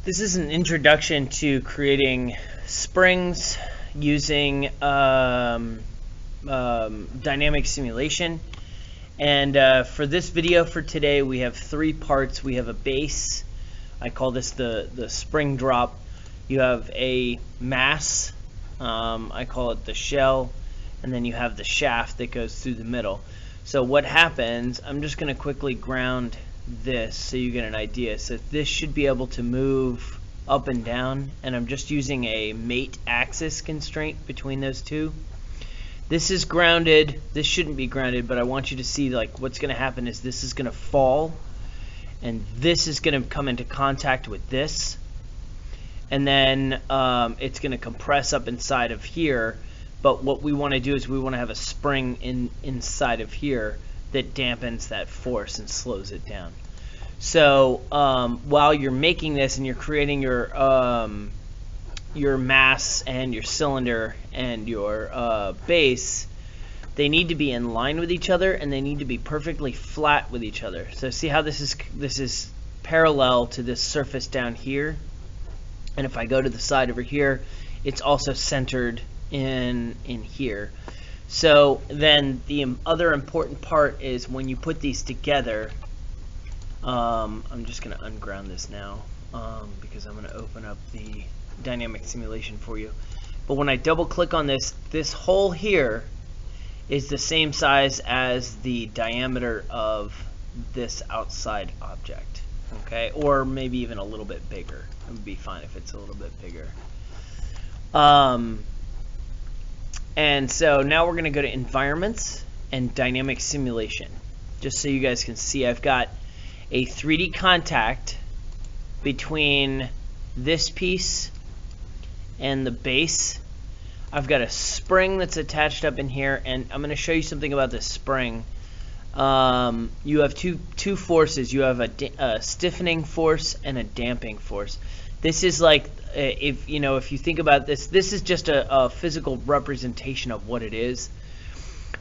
This is an introduction to creating springs using dynamic simulation. And for this video for today, we have three parts. We have a base. I call this the spring drop. You have a mass. I call it the shell. And then you have the shaft that goes through the middle. So what happens, I'm just going to quickly ground this so you get an idea. So this should be able to move up and down, and I'm just using a mate axis constraint between those two. This is grounded. This shouldn't be grounded, but I want you to see like what's going to happen is this is going to fall, and this is going to come into contact with this, and then it's going to compress up inside of here. But what we want to do is we want to have a spring inside of here that dampens that force and slows it down. So while you're making this and you're creating your mass and your cylinder and your base, they need to be in line with each other, and they need to be perfectly flat with each other. So see how this is parallel to this surface down here, and if I go to the side over here, it's also centered in here. So then the other important part is when you put these together, I'm just going to unground this now because I'm going to open up the dynamic simulation for you. But when I double click on this hole here is the same size as the diameter of this outside object, okay? Or maybe even a little bit bigger. It would be fine if it's a little bit bigger. And so now we're going to go to environments and dynamic simulation. Just so you guys can see, I've got a 3D contact between this piece and the base. I've got a spring that's attached up in here, and I'm going to show you something about this spring. You have two forces. You have a stiffening force and a damping force. This is like, if you think about this, this is just a physical representation of what it is,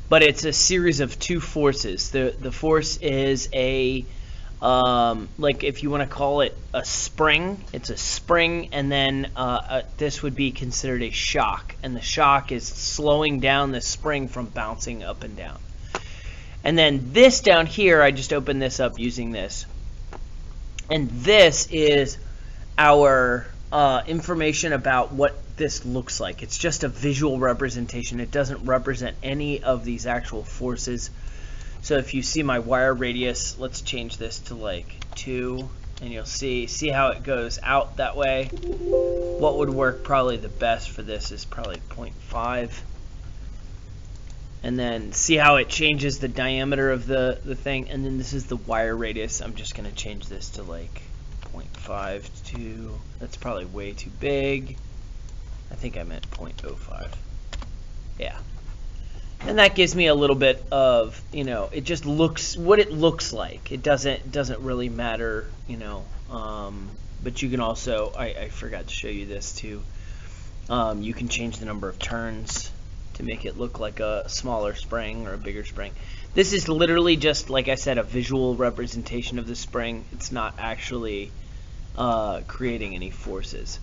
but it's a series of two forces. The force is a like, if you want to call it a spring, it's a spring, and then this would be considered a shock, and the shock is slowing down the spring from bouncing up and down. And then this down here, I just opened this up using this, and this is our information about what this looks like. It's just a visual representation. It doesn't represent any of these actual forces. So if you see my wire radius, let's change this to like 2, and you'll see how it goes out that way. What would work probably the best for this is probably 0.5. And then see how it changes the diameter of the thing. And then this is the wire radius. I'm just going to change this to like 0.5 to, that's probably way too big. I think I meant 0.05. Yeah. And that gives me a little bit of, it just looks what it looks like. It doesn't really matter, but you can also, I forgot to show you this too. You can change the number of turns to make it look like a smaller spring or a bigger spring. This is literally just, like I said, a visual representation of the spring. It's not actually creating any forces.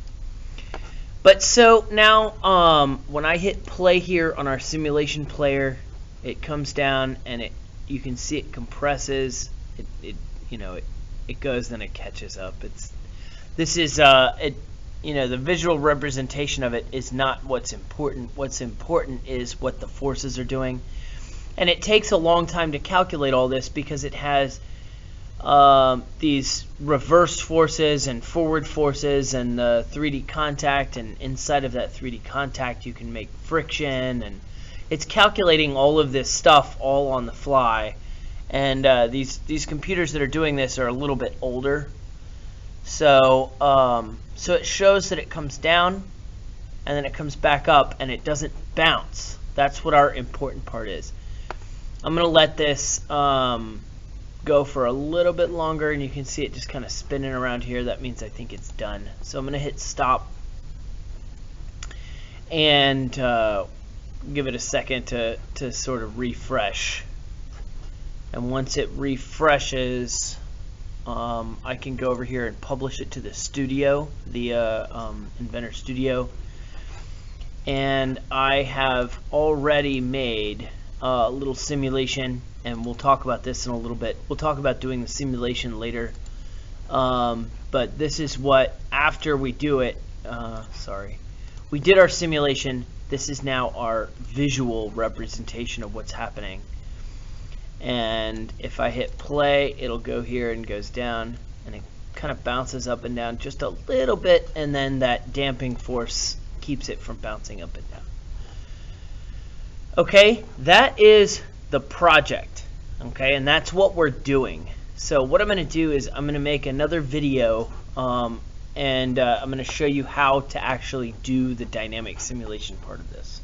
But so now when I hit play here on our simulation player, it comes down, and you can see it compresses. It goes, then it catches up. This is the visual representation of it is not what's important. What's important is what the forces are doing. And it takes a long time to calculate all this because it has these reverse forces and forward forces and the 3D contact, and inside of that 3D contact you can make friction, and it's calculating all of this stuff all on the fly. And these computers that are doing this are a little bit older, so it shows that it comes down and then it comes back up and it doesn't bounce. That's what our important part is. I'm gonna let this go for a little bit longer, and you can see it just kind of spinning around here. That means I think it's done. So I'm going to hit stop and give it a second to sort of refresh. And once it refreshes, I can go over here and publish it to the studio, the Inventor Studio, and I have already made a little simulation, and we'll talk about this in a little bit. We'll talk about doing the simulation later, but this is what, after we do it, we did our simulation. This is now our visual representation of what's happening. And if I hit play, it'll go here and goes down, and it kind of bounces up and down just a little bit, and then that damping force keeps it from bouncing up and down. Okay, that is the project, okay, and that's what we're doing. So what I'm going to do is I'm going to make another video, and I'm going to show you how to actually do the dynamic simulation part of this.